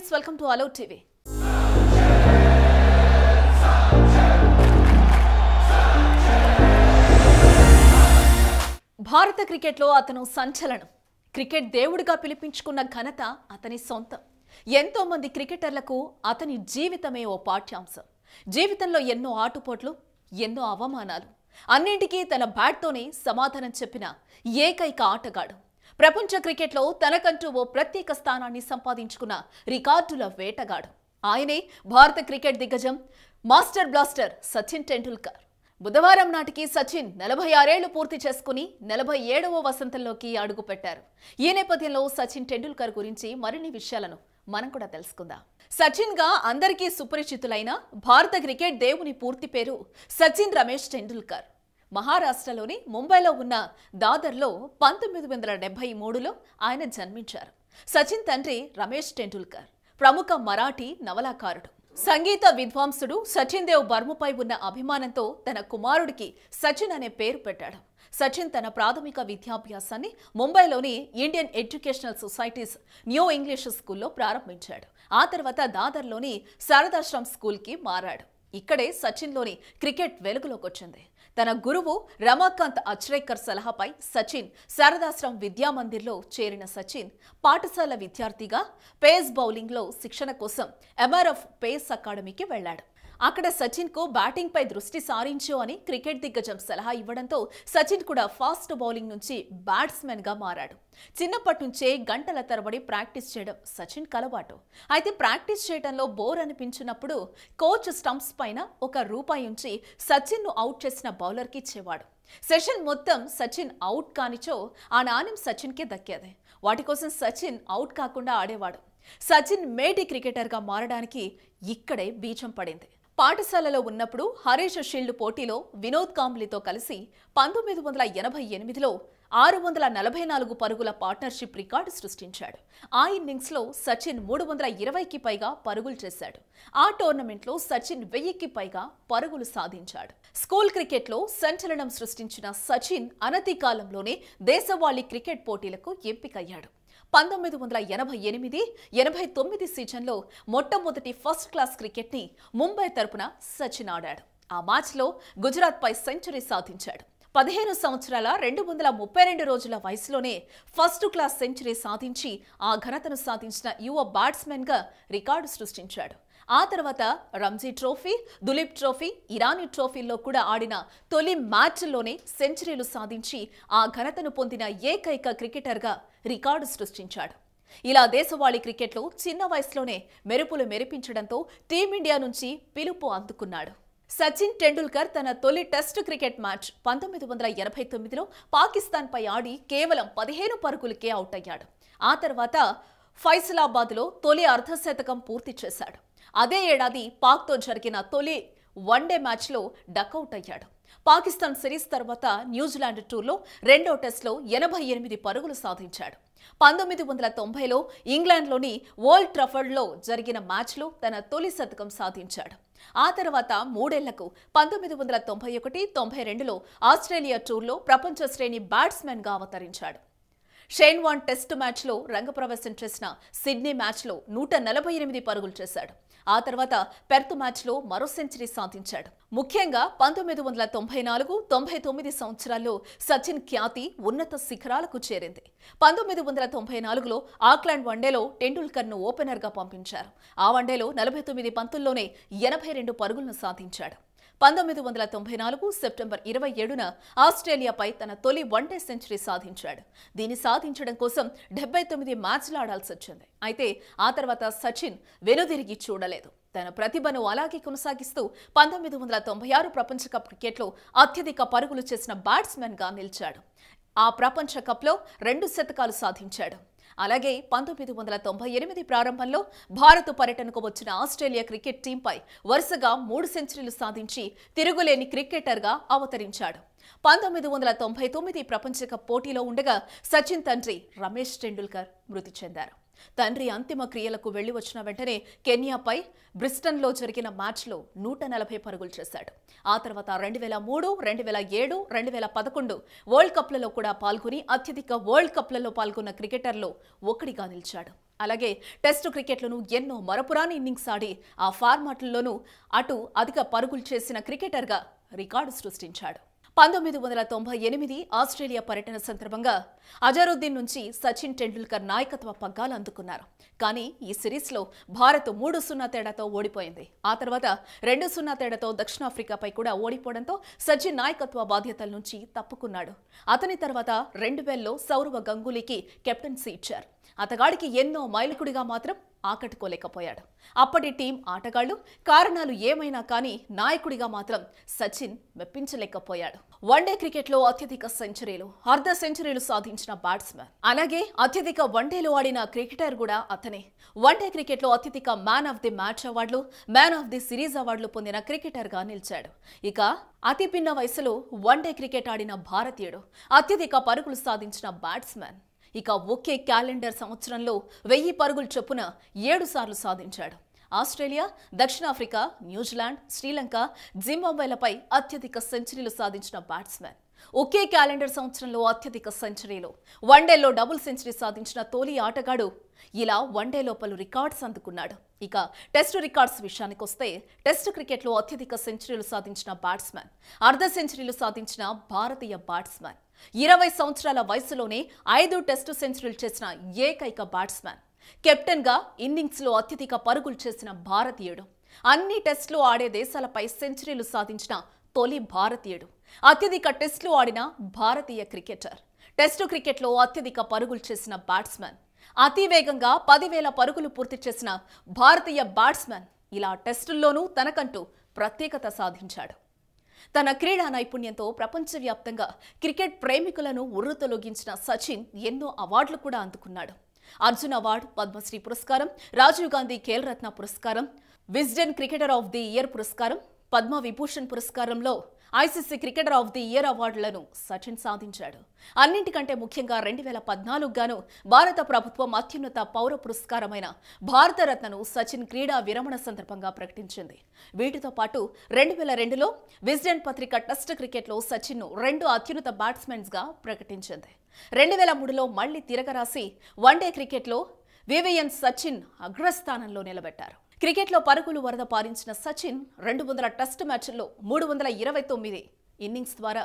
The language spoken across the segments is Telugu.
ఫ్రెండ్స్, వెల్కమ్ టు అలో టీవీ. భారత క్రికెట్లో అతను సంచలనం. క్రికెట్ దేవుడిగా పిలిపించుకున్న ఘనత అతని సొంతం. ఎంతో మంది క్రికెటర్లకు అతని జీవితమే ఓ పాఠ్యాంశం. జీవితంలో ఎన్నో ఆటుపోట్లు, ఎన్నో అవమానాలు, అన్నింటికీ తన బ్యాట్తోనే సమాధానం చెప్పిన ఏకైక ఆటగాడు. ప్రపంచ క్రికెట్లో తనకంటూ ఓ ప్రత్యేక స్థానాన్ని సంపాదించుకున్న రికార్డుల వేటగాడు. ఆయనే భారత క్రికెట్ దిగ్గజం మాస్టర్ బ్లాస్టర్ సచిన్ టెండూల్కర్. బుధవారం నాటికి సచిన్ 46 ఏళ్లు పూర్తి చేసుకుని 47వ వసంతంలోకి అడుగుపెట్టారు. ఈ నేపథ్యంలో సచిన్ టెండూల్కర్ గురించి మరిన్ని విషయాలను మనం కూడా తెలుసుకుందాం. సచిన్ గా అందరికీ సుపరిచితులైన భారత క్రికెట్ దేవుని పూర్తి పేరు సచిన్ రమేష్ టెండూల్కర్. మహారాష్ట్రలోని ముంబైలో ఉన్న దాదర్లో 1973లో ఆయన జన్మించారు. సచిన్ తండ్రి రమేష్ టెండూల్కర్ ప్రముఖ మరాఠీ నవలాకారుడు. సంగీత విద్వాంసుడు సచిన్ దేవ్ బర్మపై ఉన్న అభిమానంతో తన కుమారుడికి సచిన్ అనే పేరు పెట్టాడు. సచిన్ తన ప్రాథమిక విద్యాభ్యాసాన్ని ముంబైలోని Indian educational societies new English స్కూల్లో ప్రారంభించాడు. ఆ తర్వాత దాదర్లోని శారదాశ్రమ్ స్కూల్కి మారాడు. ఇక్కడే సచిన్లోని క్రికెట్ వెలుగులోకి వచ్చింది. తన గురువు రమాకాంత్ అచ్రేకర్ సలహాపై సచిన్ శారదాశ్రమ్ విద్యామందిర్లో చేరిన సచిన్ పాఠశాల విద్యార్థిగా పేస్ బౌలింగ్లో శిక్షణ కోసం ఎంఆర్ఎఫ్ పేస్ అకాడమీకి వెళ్లాడు. అక్కడ సచిన్ కు బ్యాటింగ్ పై దృష్టి సారించు అని క్రికెట్ దిగ్గజం సలహా ఇవ్వడంతో సచిన్ కూడా ఫాస్ట్ బౌలింగ్ నుంచి బ్యాట్స్మెన్ గా మారాడు. చిన్నప్పటి నుంచే గంటల తరబడి ప్రాక్టీస్ చేయడం సచిన్ కలవాటు. అయితే ప్రాక్టీస్ చేయడంలో బోర్ అనిపించినప్పుడు కోచ్ స్టంప్స్ పైన ₹1 ఉంచి సచిన్ ను అవుట్ చేసిన బౌలర్ కి ఇచ్చేవాడు. సెషన్ మొత్తం సచిన్ అవుట్ కానిచో ఆ నాణ్యం సచిన్ కి దక్కేది. వాటి కోసం సచిన్ అవుట్ కాకుండా ఆడేవాడు. సచిన్ మేటి క్రికెటర్ గా మారడానికి ఇక్కడే బీజం పడింది. పాఠశాలలో ఉన్నప్పుడు హరీష్ షీల్డ్ పోటీలో వినోద్ కాంబ్లీతో కలిసి 1988లో 644 పరుగుల పార్ట్నర్షిప్ రికార్డు సృష్టించాడు. ఆ ఇన్నింగ్స్లో సచిన్ 320కి పైగా పరుగులు చేశాడు. ఆ టోర్నమెంట్లో సచిన్ 1000కి పైగా పరుగులు సాధించాడు. స్కూల్ క్రికెట్లో సంచలనం సృష్టించిన సచిన్ అనతి కాలంలోనే దేశవాళీ క్రికెట్ పోటీలకు ఎంపికయ్యాడు. 1988-89 సీజన్లో మొట్టమొదటి ఫస్ట్ క్లాస్ క్రికెట్ని ముంబై తరపున సచిన్ ఆడాడు. ఆ మ్యాచ్లో గుజరాత్పై సెంచరీ సాధించాడు. 15 సంవత్సరాల 232 రోజుల వయసులోనే ఫస్ట్ క్లాస్ సెంచరీ సాధించి ఆ ఘనతను సాధించిన యువ బ్యాట్స్మెన్గా రికార్డు సృష్టించాడు. ఆ తర్వాత రంజీ ట్రోఫీ, దులీప్ ట్రోఫీ, ఇరానీ ట్రోఫీల్లో కూడా ఆడిన తొలి మ్యాచ్ల్లోనే సెంచరీలు సాధించి ఆ ఘనతను పొందిన ఏకైక క్రికెటర్గా రికార్డు సృష్టించాడు. ఇలా దేశవాళీ క్రికెట్లో చిన్న వయసులోనే మెరుపులు మెరిపించడంతో టీమిండియా నుంచి పిలుపు అందుకున్నాడు. సచిన్ టెండూల్కర్ తన తొలి టెస్ట్ క్రికెట్ మ్యాచ్ 1989లో పాకిస్తాన్పై ఆడి కేవలం 15 పరుగులకే అవుట్ అయ్యాడు. ఆ తర్వాత ఫైసలాబాద్లో తొలి అర్ధశతకం పూర్తి చేశాడు. అదే ఏడాది పాక్తో జరిగిన తొలి వన్డే మ్యాచ్లో డకౌట్ అయ్యాడు. పాకిస్తాన్ సిరీస్ తర్వాత న్యూజిలాండ్ టూర్లో రెండో టెస్ట్లో 88 పరుగులు సాధించాడు. 1990లో ఇంగ్లాండ్లోని ఓల్డ్ ట్రఫర్డ్లో జరిగిన మ్యాచ్లో తన తొలి శతకం సాధించాడు. ఆ తర్వాత 3 ఏళ్లకు 1991-92లో ఆస్ట్రేలియా టూర్లో ప్రపంచ శ్రేణి బ్యాట్స్మెన్గా అవతరించాడు. షేన్ వాన్ టెస్ట్ మ్యాచ్లో రంగప్రవేశం చేసిన సిడ్నీ మ్యాచ్లో 148 పరుగులు చేశాడు. ఆ తర్వాత పెర్త్ మ్యాచ్లో మరో సెంచరీ సాధించాడు. ముఖ్యంగా 1994-99 సంవత్సరాల్లో సచిన్ ఖ్యాతి ఉన్నత శిఖరాలకు చేరింది. 1994లో ఆక్లాండ్ వన్డేలో టెండూల్కర్ను ఓపెనర్గా పంపించారు. ఆ వన్డేలో 49 బంతుల్లోనే 82 పరుగులను సాధించాడు. 1994 సెప్టెంబర్ 27న ఆస్ట్రేలియాపై తన తొలి వన్డే సెంచరీ సాధించాడు. దీన్ని సాధించడం కోసం 79 మ్యాచ్లు ఆడాల్సి వచ్చింది. అయితే ఆ తర్వాత సచిన్ వెనుదిరిగి చూడలేదు. తన ప్రతిభను అలాగే కొనసాగిస్తూ 1996 ప్రపంచ కప్ క్రికెట్లో అత్యధిక పరుగులు చేసిన బ్యాట్స్మెన్గా నిలిచాడు. ఆ ప్రపంచ కప్లో 2 శతకాలు సాధించాడు. అలాగే 1998 ప్రారంభంలో భారత పర్యటనకు వచ్చిన ఆస్ట్రేలియా క్రికెట్ టీంపై వరుసగా 3 సెంచరీలు సాధించి తిరుగులేని క్రికెటర్గా అవతరించాడు. 1999 ప్రపంచ కప్ పోటీలో ఉండగా సచిన్ తండ్రి రమేష్ టెండూల్కర్ మృతి చెందారు. తండ్రి అంతిమ క్రియలకు వెళ్లి వచ్చిన వెంటనే కెన్యాపై బ్రిస్టన్లో జరిగిన మ్యాచ్లో 140 పరుగులు చేశాడు. ఆ తర్వాత 2003, 2007, 2011 వరల్డ్ కప్లలో కూడా పాల్గొని అత్యధిక వరల్డ్ కప్లలో పాల్గొన్న క్రికెటర్లో ఒకడిగా నిలిచాడు. అలాగే టెస్టు క్రికెట్లను ఎన్నో మరపురాని ఇన్నింగ్స్ ఆడి ఆ ఫార్మాట్లలోనూ అటు అధిక పరుగులు చేసిన క్రికెటర్గా రికార్డు సృష్టించాడు. 1998 ఆస్ట్రేలియా పర్యటన సందర్భంగా అజరుద్దీన్ నుంచి సచిన్ టెండూల్కర్ నాయకత్వ పగ్గాలు అందుకున్నారు. కానీ ఈ సిరీస్లో భారత్ 3-0 తేడాతో ఓడిపోయింది. ఆ తర్వాత 2-0 తేడాతో దక్షిణాఫ్రికాపై కూడా ఓడిపోవడంతో సచిన్ నాయకత్వ బాధ్యతల నుంచి తప్పుకున్నాడు. అతని తర్వాత 2000లో సౌరవ్ గంగూలీకి కెప్టెన్సీ ఇచ్చారు. అతగాడికి ఎన్నో మైలుకుడిగా మాత్రం ఆకట్టుకోలేకపోయాడు. అప్పటి టీం ఆటగాళ్లు కారణాలు ఏమైనా కానీ నాయకుడిగా మాత్రం సచిన్ మెప్పించలేకపోయాడు. వన్డే క్రికెట్లో అత్యధిక సెంచరీలు, అర్ధ సెంచరీలు సాధించిన బ్యాట్స్మెన్, అలాగే అత్యధిక వన్డేలు ఆడిన క్రికెటర్ కూడా అతనే. వన్డే క్రికెట్లో అత్యధిక మ్యాన్ ఆఫ్ ది మ్యాచ్ అవార్డులు, మ్యాన్ ఆఫ్ ది సిరీస్ అవార్డులు పొందిన క్రికెటర్గా నిలిచాడు. ఇక అతి పిన్న వయసులో వన్డే క్రికెట్ ఆడిన భారతీయుడు, అత్యధిక పరుగులు సాధించిన బ్యాట్స్మెన్. ఇక ఒకే క్యాలెండర్ సంవత్సరంలో 1000 పరుగులు చొప్పున 7 సార్లు సాధించాడు. ఆస్ట్రేలియా, దక్షిణాఫ్రికా, న్యూజిలాండ్, శ్రీలంక, జింబాబ్వేలపై అత్యధిక సెంచరీలు సాధించిన బ్యాట్స్మెన్. ఒకే క్యాలెండర్ సంవత్సరంలో అత్యధిక సెంచరీలు, వన్డేలో డబుల్ సెంచరీ సాధించిన తొలి ఆటగాడు. ఇలా వన్డేలో పలు రికార్డ్స్ అందుకున్నాడు. ఇక టెస్టు రికార్డ్స్ విషయానికొస్తే టెస్టు క్రికెట్లో అత్యధిక సెంచరీలు సాధించిన బ్యాట్స్మెన్, అర్ధ సెంచరీలు సాధించిన భారతీయ బ్యాట్స్మెన్, 20 సంవత్సరాల వయసులోనే 5 టెస్టు సెంచరీలు చేసిన ఏకైక బ్యాట్స్మెన్, కెప్టెన్గా ఇన్నింగ్స్లో అత్యధిక పరుగులు చేసిన భారతీయుడు, అన్ని టెస్టులు ఆడే దేశాలపై సెంచరీలు సాధించిన తొలి భారతీయుడు, అత్యధిక టెస్టులు ఆడిన భారతీయ క్రికెటర్, టెస్టు క్రికెట్లో అత్యధిక పరుగులు చేసిన బ్యాట్స్మెన్, అతి వేగంగా 10,000 పరుగులు పూర్తి చేసిన భారతీయ బ్యాట్స్మెన్. ఇలా టెస్టుల్లోనూ తనకంటూ ప్రత్యేకత సాధించాడు. తన క్రీడా నైపుణ్యంతో ప్రపంచవ్యాప్తంగా క్రికెట్ ప్రేమికులను ఉర్రూతలొగించిన సచిన్ ఎన్నో అవార్డులు కూడా అందుకున్నాడు. అర్జున్ అవార్డు, పద్మశ్రీ పురస్కారం, రాజీవ్ గాంధీ ఖేల్ రత్న పురస్కారం, Wisden cricketer of the year పురస్కారం, పద్మ విభూషణ్ పురస్కారంలో ICC cricketer of the year అవార్డులను సచిన్ సాధించాడు. అన్నింటికంటే ముఖ్యంగా 2014 గాను భారత ప్రభుత్వం అత్యున్నత పౌర పురస్కారమైన భారతరత్నను సచిన్ క్రీడా విరమణ సందర్భంగా ప్రకటించింది. వీటితో పాటు 2002లో విజ్డెన్ పత్రిక టెస్ట్ క్రికెట్లో సచిన్ను 2 అత్యున్నత బ్యాట్స్మెన్స్గా ప్రకటించింది. 2003లో మళ్లీ తిరగరాసి వన్డే క్రికెట్లో వివియన్ సచిన్ అగ్రస్థానంలో నిలబెట్టారు. క్రికెట్లో పరుగులు వరద పారించిన సచిన్ 200 టెస్ట్ మ్యాచ్ల్లో 329 ఇన్నింగ్స్ ద్వారా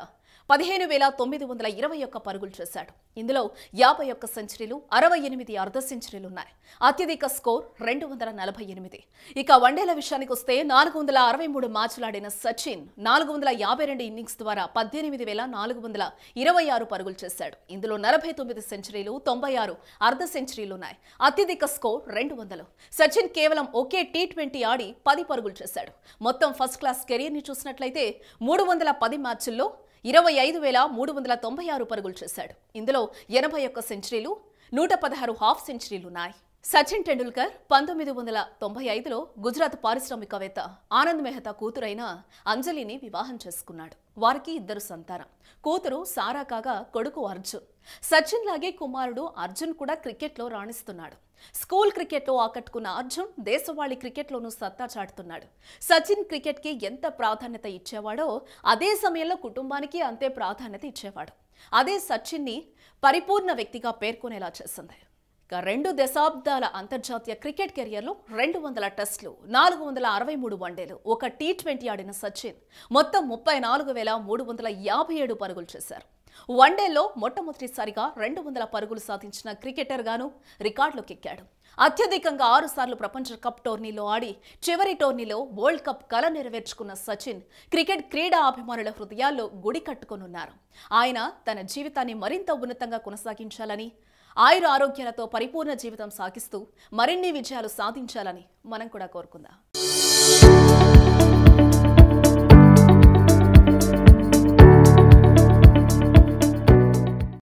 15,921 పరుగులు చేశాడు. ఇందులో 51 సెంచరీలు, 68 అర్ధ సెంచరీలున్నాయి. అత్యధిక స్కోర్ 248. ఇక వన్డేల విషయానికి వస్తే 463 మ్యాచ్లాడిన సచిన్ 452 ఇన్నింగ్స్ ద్వారా 18,426 పరుగులు చేశాడు. ఇందులో 49 సెంచరీలు, 96 అర్ధ సెంచరీలున్నాయి. అత్యధిక స్కోర్ 200. సచిన్ కేవలం ఒకే T20 ఆడి 10 పరుగులు చేశాడు. మొత్తం ఫస్ట్ క్లాస్ కెరీర్ని చూసినట్లయితే 310 మ్యాచ్ల్లో 25,396 పరుగులు చేశాడు. ఇందులో 81 సెంచరీలు, 116 హాఫ్ సెంచరీలున్నాయి. సచిన్ టెండూల్కర్ 1995లో గుజరాత్ పారిశ్రామికవేత్త ఆనంద్ మెహతా కూతురైన అంజలిని వివాహం చేసుకున్నాడు. వారికి 2 సంతానం. కూతురు సారా కాగా కొడుకు అర్జున్. సచిన్ లాగే కుమారుడు అర్జున్ కూడా క్రికెట్లో రాణిస్తున్నాడు. స్కూల్ క్రికెట్లో ఆకట్టుకున్న అర్జున్ దేశవాళీ క్రికెట్లోనూ సత్తా చాటుతున్నాడు. సచిన్ క్రికెట్కి ఎంత ప్రాధాన్యత ఇచ్చేవాడో అదే సమయంలో కుటుంబానికి అంతే ప్రాధాన్యత ఇచ్చేవాడు. అదే సచిన్ని పరిపూర్ణ వ్యక్తిగా పేర్కొనేలా చేసింది. ఇక 2 దశాబ్దాల అంతర్జాతీయ క్రికెట్ కెరియర్లో 200 టెస్టులు, 463 వన్డేలు, 1 T20 ఆడిన సచిన్ మొత్తం 34,357 పరుగులు చేశారు. వన్డేలో మొట్టమొదటిసారిగా 200 పరుగులు సాధించిన క్రికెటర్ గాను రికార్డులోకి ఎక్కాడు. అత్యధికంగా 6 సార్లు ప్రపంచ కప్ టోర్నీలో ఆడి చివరి టోర్నీలో వరల్డ్ కప్ కల నెరవేర్చుకున్న సచిన్ క్రికెట్ క్రీడా అభిమానుల హృదయాల్లో గుడి కట్టుకొనున్నారు. ఆయన తన జీవితాన్ని మరింత ఉన్నతంగా కొనసాగించాలని, ఆయుర ఆరోగ్యాలతో పరిపూర్ణ జీవితం సాగిస్తూ మరిన్ని విజయాలు సాధించాలని మనం కూడా కోరుకుందాం.